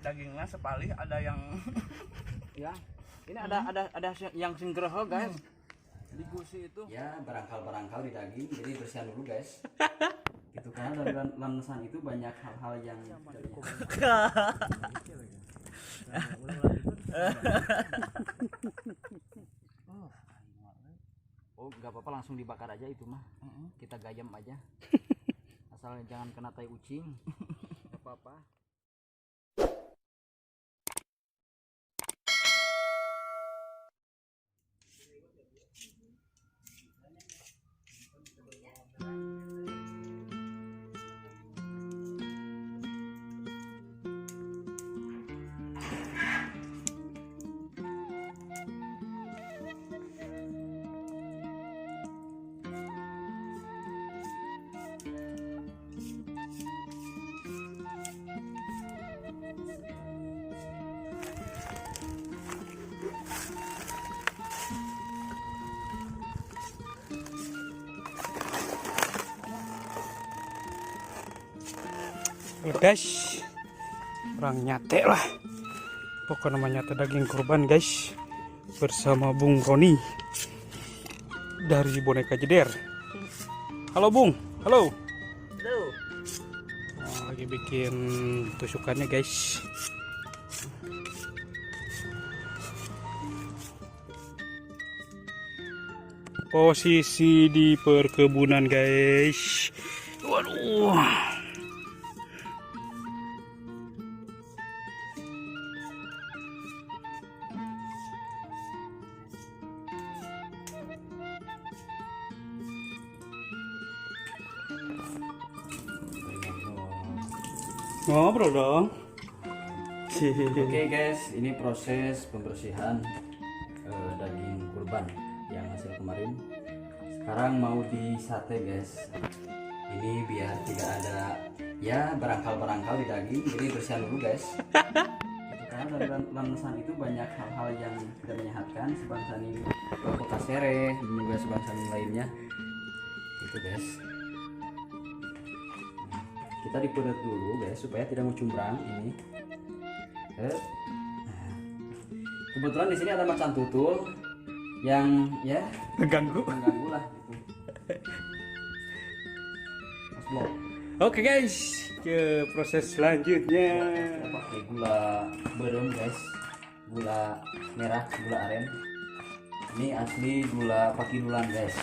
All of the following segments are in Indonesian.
dagingnya sepalih, ada yang Ya, ini ada yang singgroho guys. Di gusi itu. Ya barangkal di daging, jadi bersihan dulu guys. Gitu kan, dalam lamesan itu banyak hal-hal yang Oh, nggak apa-apa, langsung dibakar aja itu mah. Kita gayam aja. Asal jangan kena tai ucing. Nggak apa-apa. Guys, orang nyate lah, pokoknya namanya nyate daging kurban guys, bersama Bung Roni dari Boneka Jeder. Halo Bung, halo. Lagi bikin tusukannya guys. Posisi di perkebunan guys. Waduh. Ngobrol dong. Oke guys, ini proses pembersihan daging kurban yang hasil kemarin. Sekarang mau disate guys. Ini biar tidak ada ya barangkal di daging, jadi bersihan dulu guys. Gitu, karena dalam lamesan itu banyak hal-hal yang tidak menyehatkan, sebangsani kasere dan juga sebangsani lainnya. Gitu guys. Kita dipedot dulu guys supaya tidak ngucumbrang ini. Kebetulan di sini ada macan tutul yang ya Mengganggu lah gitu. Mas Blok. Oke guys, ke proses selanjutnya. Kita pakai gula berem guys, gula merah, gula aren. Ini asli gula pakidulan guys.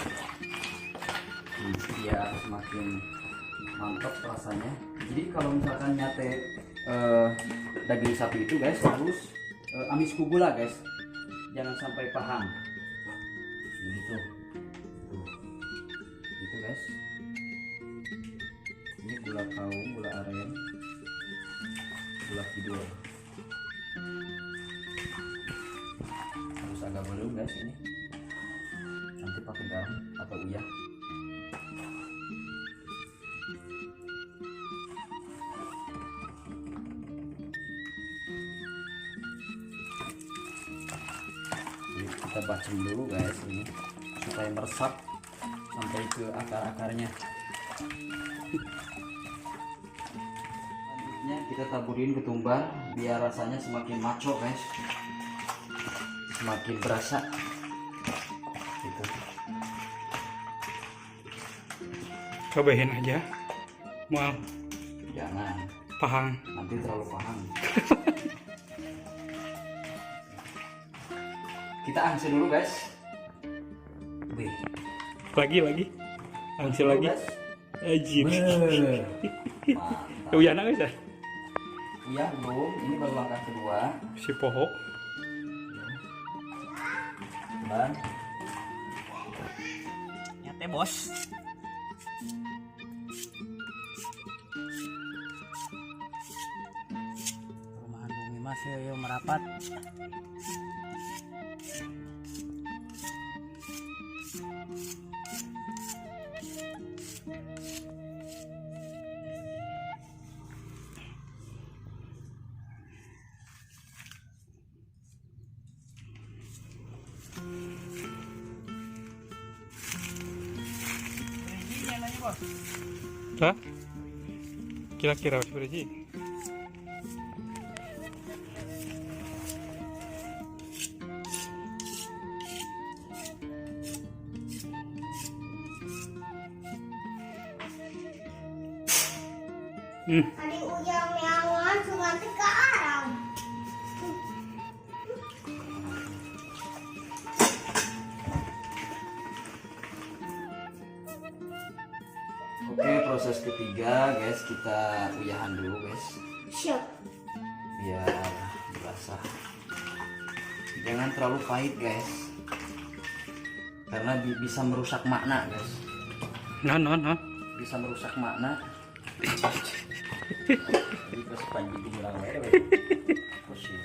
Biar semakin mantap rasanya. Jadi kalau misalkan nyate daging sapi itu guys harus amis ku gula guys, jangan sampai paham gitu. Gitu guys. Ini gula kaum, gula aren, gula kidul. Harus agak belum guys ini. Nanti pakai garam atau uyah. Kita bacem dulu guys ini supaya meresap sampai ke akar-akarnya. Selanjutnya kita taburin ketumbar biar rasanya semakin maco guys, semakin berasa gitu. Cobain aja. Mau Jangan pahang. nanti terlalu paham. Kita angsi dulu guys. Wih. Lagi. Angsi lagi. Guys. Ajib. Mantap. Uya nangis ya? Iya belum. Ini baru langkah kedua. Si Poho. Dan nyate bos. Perumahan bumi masih merapat. Hah? Kira-kira seperti Tadi ujang nyawan cuma sekarang. Oke, proses ketiga guys, kita uyahan dulu guys Siap. biar berasa. Jangan terlalu pahit guys, karena bisa merusak makna guys, No. bisa merusak makna. Jadi pas panji dibilang pusing.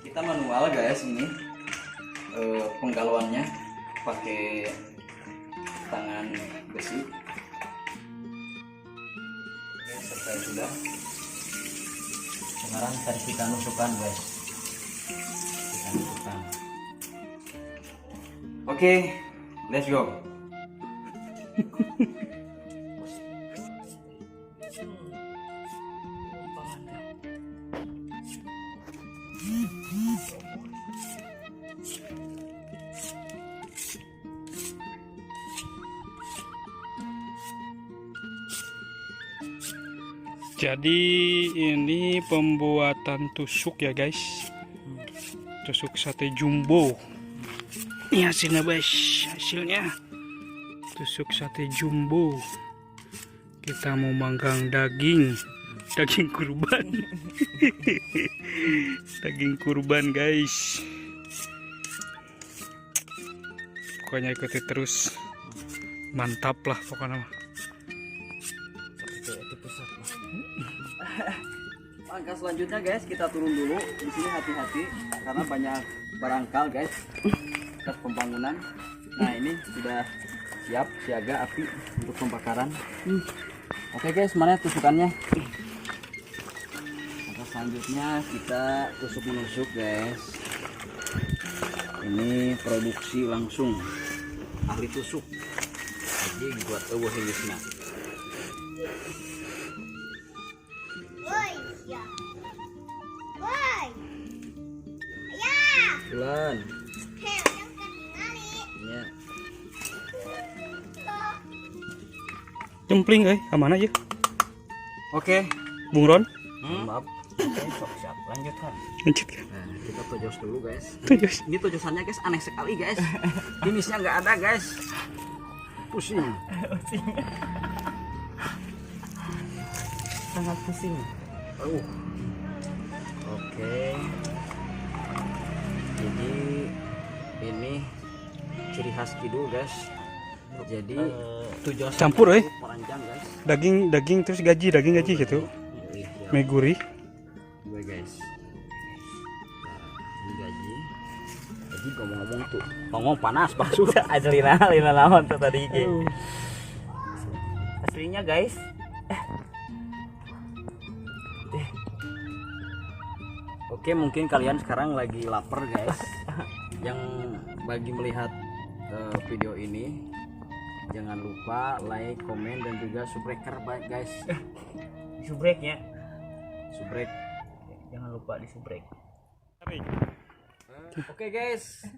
Kita manual guys ini, penggalauannya pakai tangan besi. Oke, selesai sudah. Sekarang tadi kita nusukkan guys, kita nusukkan. Oke, let's go. Jadi ini pembuatan tusuk ya guys. Tusuk sate jumbo. Ini hasilnya guys, hasilnya tusuk sate jumbo. Kita mau manggang daging kurban. Daging kurban guys. Pokoknya ikuti terus, mantap lah pokoknya. Langkah selanjutnya guys, kita turun dulu. Di sini hati-hati karena banyak barangkal guys bekas pembangunan. Nah ini sudah siap siaga api untuk pembakaran. Oke guys, mana tusukannya? Langkah selanjutnya kita tusuk menusuk guys. Ini produksi langsung ahli tusuk. Jadi buat helisna. Woi, ya. Woi. Ya. Bulan. Hei, yang ketinggali. Ya. Jempling aman aja. Oke. Bung Ron, Maaf. Siap, lanjutkan. lanjut ya. Nah, kita tojos dulu guys. Terus. Ini tojosannya guys aneh sekali guys. Finishnya nggak ada guys. Pusing. Sangat pusing. Oke. Jadi ini ciri khas kidul guys. Jadi tujuan Campur, peranjang guys. Daging terus gaji gitu. Meguri. Gue guys. Nah, ini gaji. Jadi ngomong-ngomong tuh, ngomong panas Pak sudah. Lina lawan tuh tadi iki. Aslinya guys. Oke, mungkin kalian sekarang lagi lapar guys. Yang bagi melihat video ini, jangan lupa like, komen, dan juga subscribe guys. Subreknya. Subrek. Jangan lupa di subrek. Oke guys,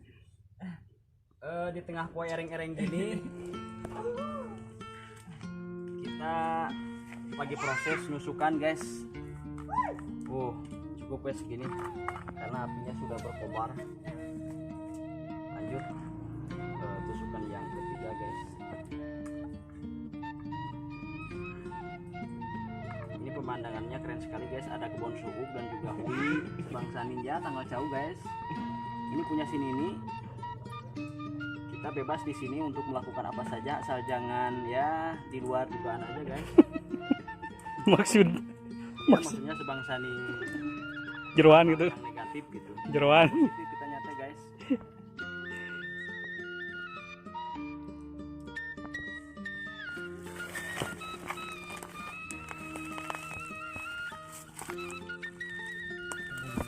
di tengah poe ereng-ereng gini kita lagi proses nusukan guys. Cukup ya segini karena apinya sudah berkobar. Lanjut tusukan yang ketiga guys. Ini pemandangannya keren sekali guys, ada kebun suuk dan juga hui bangsa ninja tanggal jauh guys. Ini punya sini ini. Kita bebas di sini untuk melakukan apa saja, asal jangan ya di luar dugaan aja guys. Maksudnya sebangsa nih Jeroan gitu. negatif gitu. Jeroan. Itu kita nyata guys.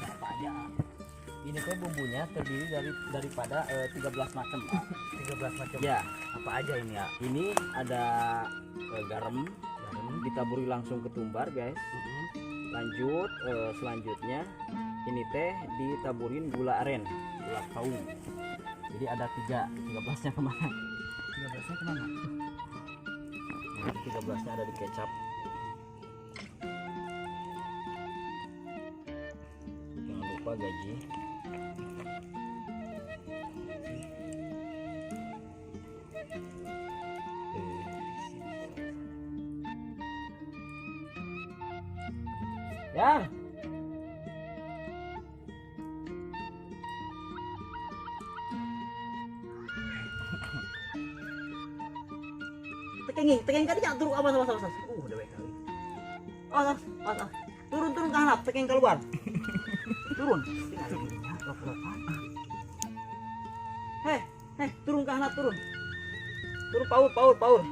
Apa aja. Ini kan bumbunya terdiri daripada 13 macam. 13 macam. Ya, Apa aja ini ya? ini ada garam ditaburi langsung ketumbar guys. Lanjut selanjutnya ini teh ditaburin gula aren, gula kaum. Jadi ada 13-nya kemana? 13-nya kemana? 13-nya ada di kecap. Jangan lupa gaji. Ya. Tekengi kali jangan turun awas. Dewek kali. Awas. Turun ke hanap, tekengi keluar. Turun. Heh, turun ke hanap, turun. Turun paur.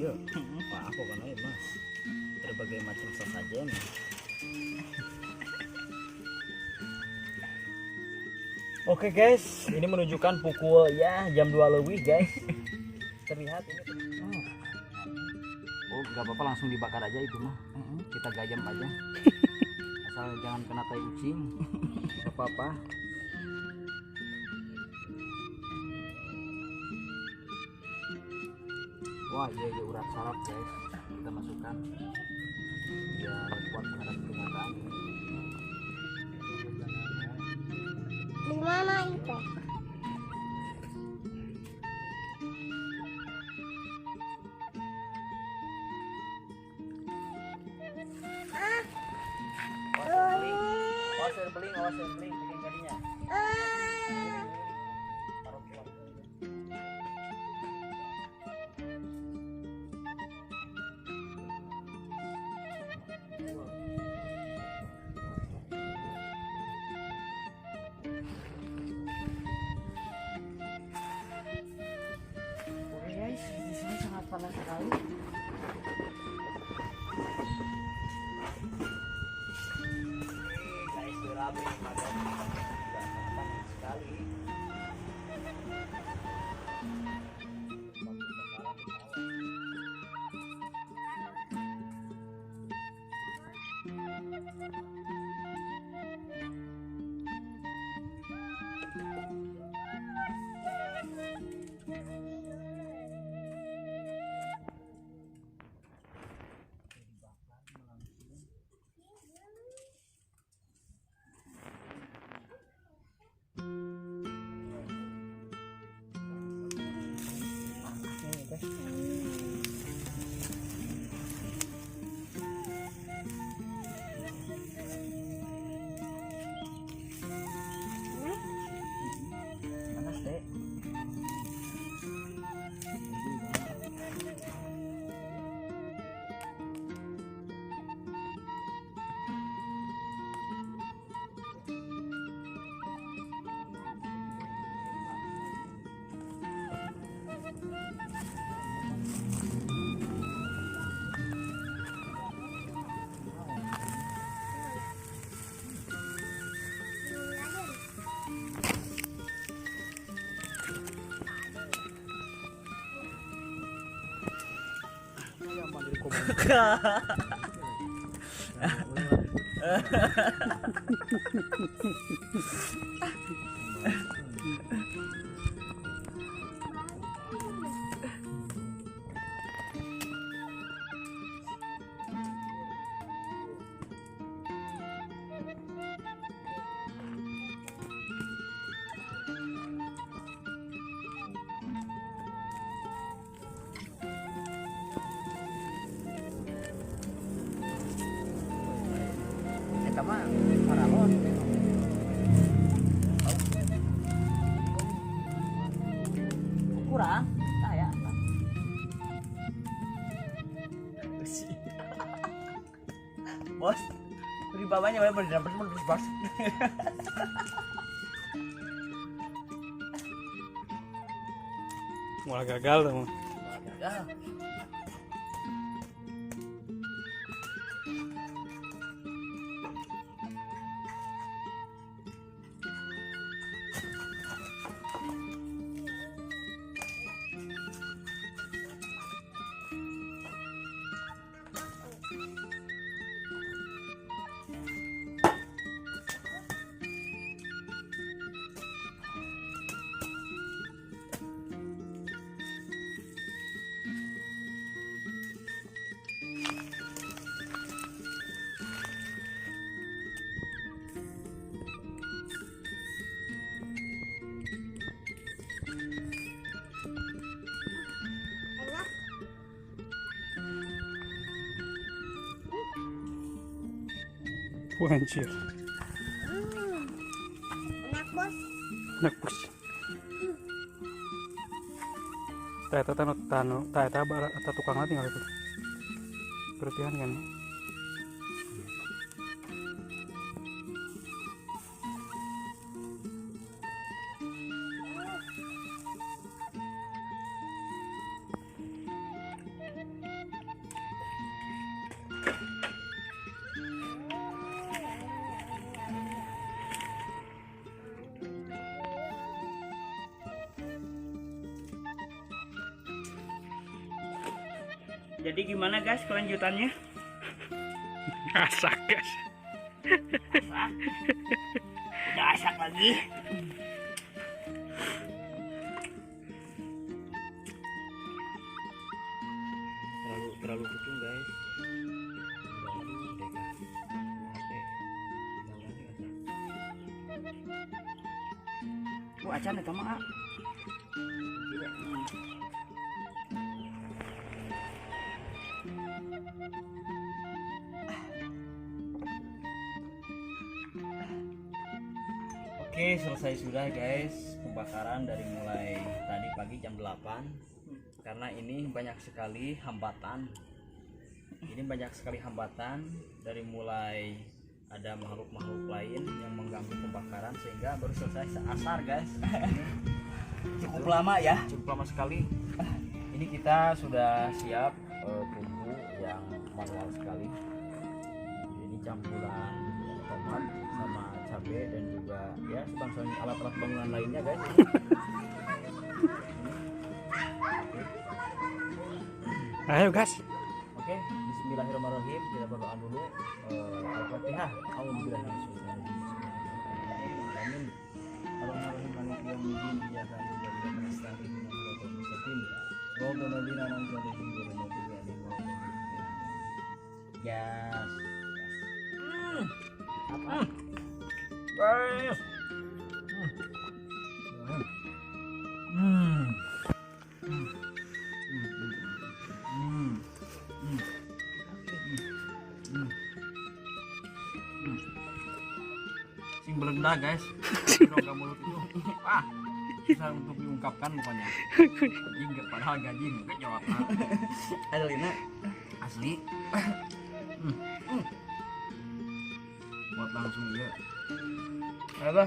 Iya. Wah, aku kan aja mas. Berbagai macam sasajen. Oke guys, ini menunjukkan pukul ya jam 2 lebih guys. Terlihat ini. Oh, nggak apa-apa langsung dibakar aja itu mah. Kita gayam aja. Asal jangan kena tai kucing. Nggak apa-apa. Wah, iya urat saraf guys. Kita masukkan biar kuat menghadapi kenyataan. Di mana itu? Awas beling, bikin kadinya. Oke guys, di sini sangat panas sekali. Guys, berabe pada panas sekali. Panas deh. Eta mah paralon. Kurang, saya. Bos, beri bawahnya boleh dapat pas. Mulai gagal tuh. Ya. Enak. Wah, anjir. Enak bos. Enak bos. Eta tukang lagi nggak itu? Berlebihan kan? Jadi gimana guys kelanjutannya? Asak guys. Udah asak lagi. Terlalu kucing guys. Oh, acan eta mah. Oke, selesai sudah guys pembakaran dari mulai tadi pagi jam 8. Karena ini banyak sekali hambatan. Ini banyak sekali hambatan dari mulai ada makhluk-makhluk lain yang mengganggu pembakaran sehingga baru selesai asar guys. Cukup lama ya. Cukup lama sekali. Ini kita sudah siap bumbu yang manual sekali. Ini campuran tomat sama cabai dan juga ya sebangsa alat-alat bangunan lainnya guys. Ayo guys. Oke, bismillahirrahmanirrahim. Kita berdoa dulu. Al-Fatihah. Gas. Guys. Sing belendah guys. Rongga mulut itu. Wah, susah untuk diungkapkan pokoknya. Jingga padahal gajing enggak jawab. Ada Lina. Asli. Buat langsung ya. Apa?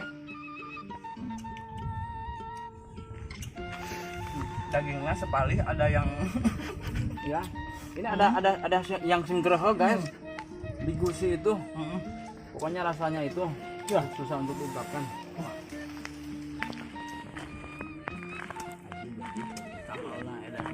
Dagingnya sepalih ada yang Ya. Ini ada yang singgroho guys. Di gusi itu. Pokoknya rasanya itu ya susah untuk diungkapkan. kapalna edan.